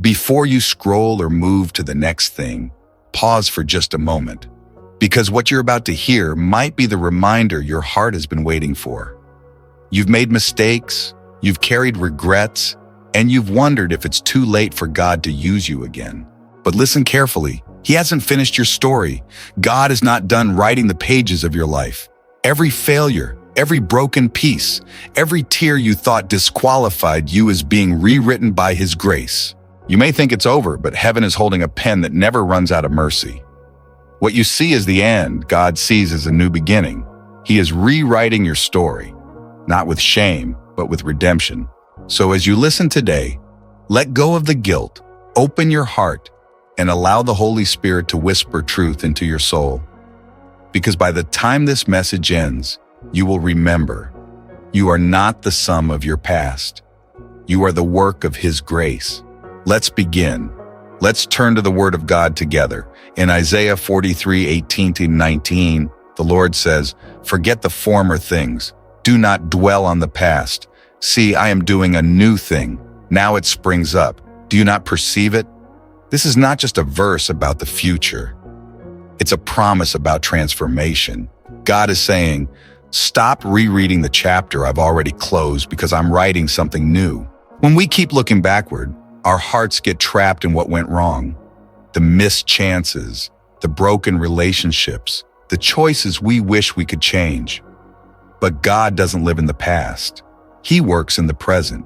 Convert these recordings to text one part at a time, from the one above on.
Before you scroll or move to the next thing, pause for just a moment, because what you're about to hear might be the reminder your heart has been waiting for. You've made mistakes, you've carried regrets, and you've wondered if it's too late for God to use you again. But listen carefully. He hasn't finished your story. God is not done writing the pages of your life. Every failure, every broken piece, every tear you thought disqualified you is being rewritten by His grace. You may think it's over, but heaven is holding a pen that never runs out of mercy. What you see as the end, God sees as a new beginning. He is rewriting your story, not with shame, but with redemption. So as you listen today, let go of the guilt, open your heart, and allow the Holy Spirit to whisper truth into your soul. Because by the time this message ends, you will remember, you are not the sum of your past. You are the work of His grace. Let's begin. Let's turn to the Word of God together. In Isaiah 43:18-19, the Lord says, "Forget the former things. Do not dwell on the past. See, I am doing a new thing. Now it springs up. Do you not perceive it?" This is not just a verse about the future. It's a promise about transformation. God is saying, stop rereading the chapter I've already closed because I'm writing something new. When we keep looking backward, our hearts get trapped in what went wrong. The missed chances, the broken relationships, the choices we wish we could change. But God doesn't live in the past. He works in the present.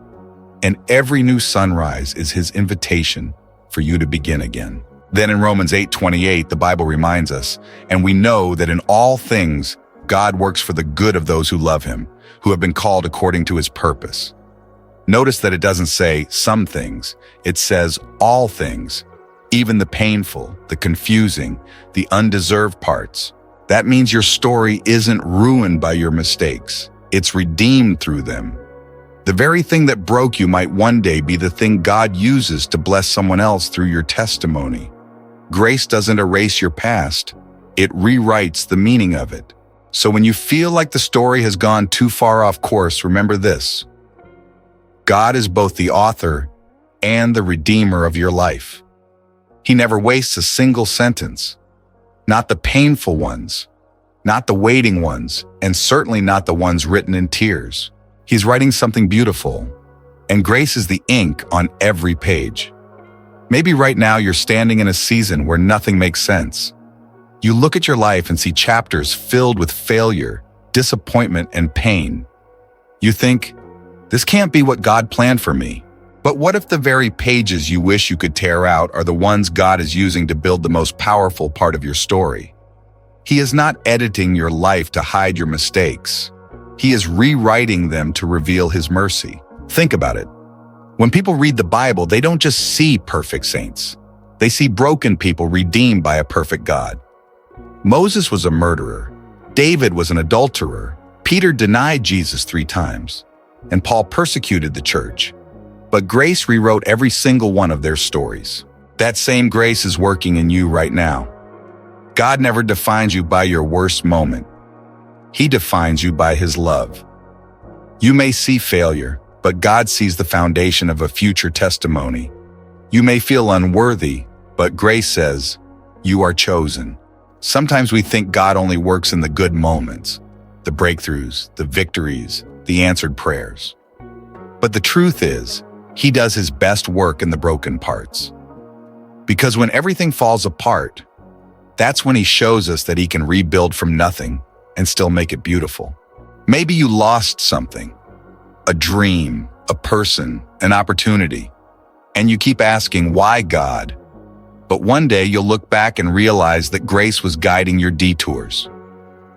And every new sunrise is His invitation for you to begin again. Then in Romans 8:28, the Bible reminds us, and we know that in all things, God works for the good of those who love Him, who have been called according to His purpose. Notice that it doesn't say some things, it says all things, even the painful, the confusing, the undeserved parts. That means your story isn't ruined by your mistakes. It's redeemed through them. The very thing that broke you might one day be the thing God uses to bless someone else through your testimony. Grace doesn't erase your past. It rewrites the meaning of it. So when you feel like the story has gone too far off course, remember this. God is both the author and the redeemer of your life. He never wastes a single sentence. Not the painful ones, not the waiting ones, and certainly not the ones written in tears. He's writing something beautiful, and grace is the ink on every page. Maybe right now you're standing in a season where nothing makes sense. You look at your life and see chapters filled with failure, disappointment, and pain. You think, this can't be what God planned for me. But what if the very pages you wish you could tear out are the ones God is using to build the most powerful part of your story? He is not editing your life to hide your mistakes. He is rewriting them to reveal His mercy. Think about it. When people read the Bible, they don't just see perfect saints. They see broken people redeemed by a perfect God. Moses was a murderer. David was an adulterer. Peter denied Jesus 3 times. And Paul persecuted the church. But grace rewrote every single one of their stories. That same grace is working in you right now. God never defines you by your worst moment. He defines you by His love. You may see failure, but God sees the foundation of a future testimony. You may feel unworthy, but grace says, you are chosen. Sometimes we think God only works in the good moments, the breakthroughs, the victories, the answered prayers. But the truth is, He does His best work in the broken parts. Because when everything falls apart, that's when He shows us that He can rebuild from nothing and still make it beautiful. Maybe you lost something, a dream, a person, an opportunity, and you keep asking, why God? But one day you'll look back and realize that grace was guiding your detours.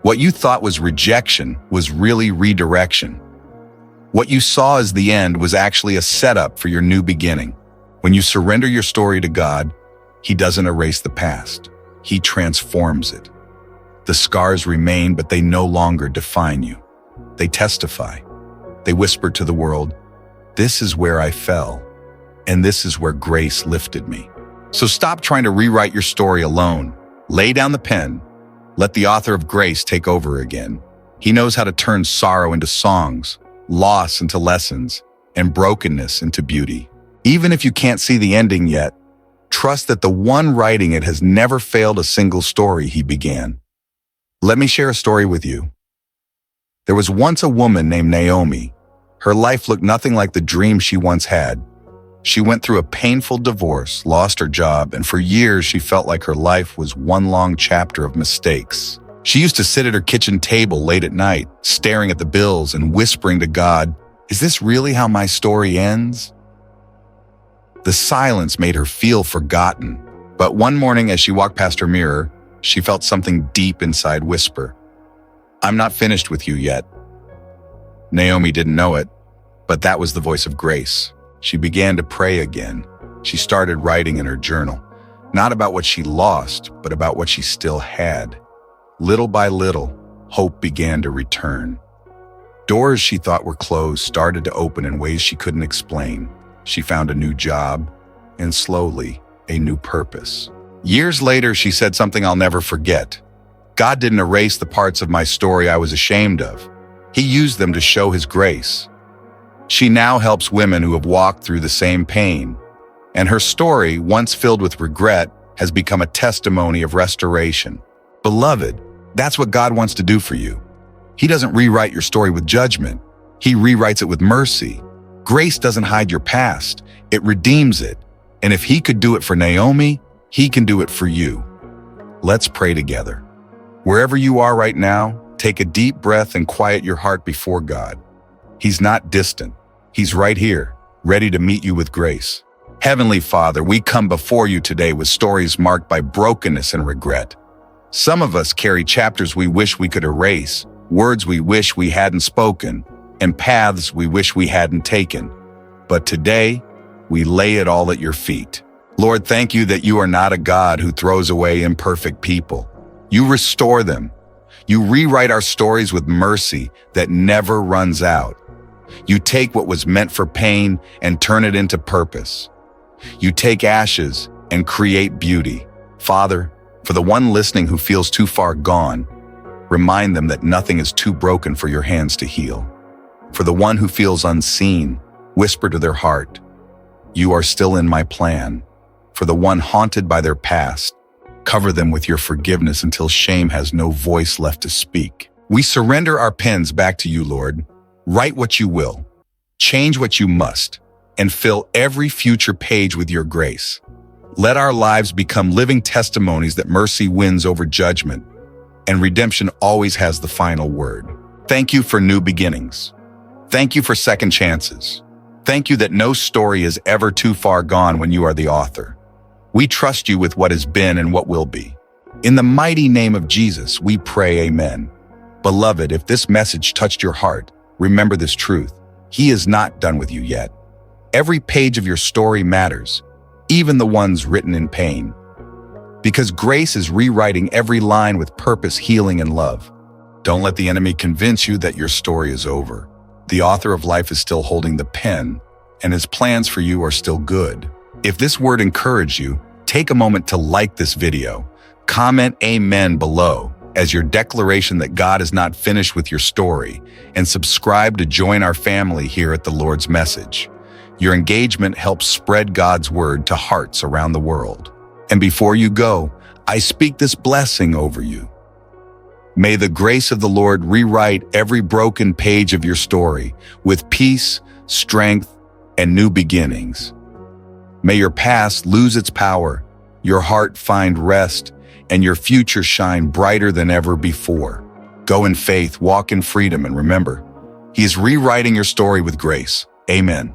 What you thought was rejection was really redirection. What you saw as the end was actually a setup for your new beginning. When you surrender your story to God, He doesn't erase the past. He transforms it. The scars remain, but they no longer define you. They testify. They whisper to the world, this is where I fell, and this is where grace lifted me. So stop trying to rewrite your story alone. Lay down the pen. Let the author of grace take over again. He knows how to turn sorrow into songs, loss into lessons, and brokenness into beauty. Even if you can't see the ending yet, trust that the one writing it has never failed a single story he began. Let me share a story with you. There was once a woman named Naomi. Her life looked nothing like the dream she once had. She went through a painful divorce, lost her job, and for years she felt like her life was one long chapter of mistakes. She used to sit at her kitchen table late at night, staring at the bills and whispering to God, "Is this really how my story ends?" The silence made her feel forgotten. But one morning as she walked past her mirror, she felt something deep inside whisper, "I'm not finished with you yet." Naomi didn't know it, but that was the voice of grace. She began to pray again. She started writing in her journal, not about what she lost, but about what she still had. Little by little, hope began to return. Doors she thought were closed started to open in ways she couldn't explain. She found a new job, and slowly, a new purpose. Years later, she said something I'll never forget. God didn't erase the parts of my story I was ashamed of. He used them to show His grace. She now helps women who have walked through the same pain, and her story, once filled with regret, has become a testimony of restoration. Beloved, that's what God wants to do for you. He doesn't rewrite your story with judgment. He rewrites it with mercy. Grace doesn't hide your past. It redeems it. And if He could do it for Naomi, He can do it for you. Let's pray together. Wherever you are right now, take a deep breath and quiet your heart before God. He's not distant. He's right here, ready to meet you with grace. Heavenly Father, we come before you today with stories marked by brokenness and regret. Some of us carry chapters we wish we could erase, words we wish we hadn't spoken, and paths we wish we hadn't taken. But today, we lay it all at your feet. Lord, thank you that you are not a God who throws away imperfect people. You restore them. You rewrite our stories with mercy that never runs out. You take what was meant for pain and turn it into purpose. You take ashes and create beauty. Father, for the one listening who feels too far gone, remind them that nothing is too broken for your hands to heal. For the one who feels unseen, whisper to their heart, "You are still in my plan." For the one haunted by their past, cover them with your forgiveness until shame has no voice left to speak. We surrender our pens back to you, Lord. Write what you will, change what you must, and fill every future page with your grace. Let our lives become living testimonies that mercy wins over judgment, and redemption always has the final word. Thank you for new beginnings. Thank you for second chances. Thank you that no story is ever too far gone when you are the author. We trust you with what has been and what will be. In the mighty name of Jesus, we pray, amen. Beloved, if this message touched your heart, remember this truth. He is not done with you yet. Every page of your story matters, even the ones written in pain. Because grace is rewriting every line with purpose, healing, and love. Don't let the enemy convince you that your story is over. The author of life is still holding the pen, and his plans for you are still good. If this word encouraged you, take a moment to like this video. Comment amen below as your declaration that God is not finished with your story, and subscribe to join our family here at the Lord's Message. Your engagement helps spread God's word to hearts around the world. And before you go, I speak this blessing over you. May the grace of the Lord rewrite every broken page of your story with peace, strength, and new beginnings. May your past lose its power, your heart find rest, and your future shine brighter than ever before. Go in faith, walk in freedom, and remember, He is rewriting your story with grace. Amen.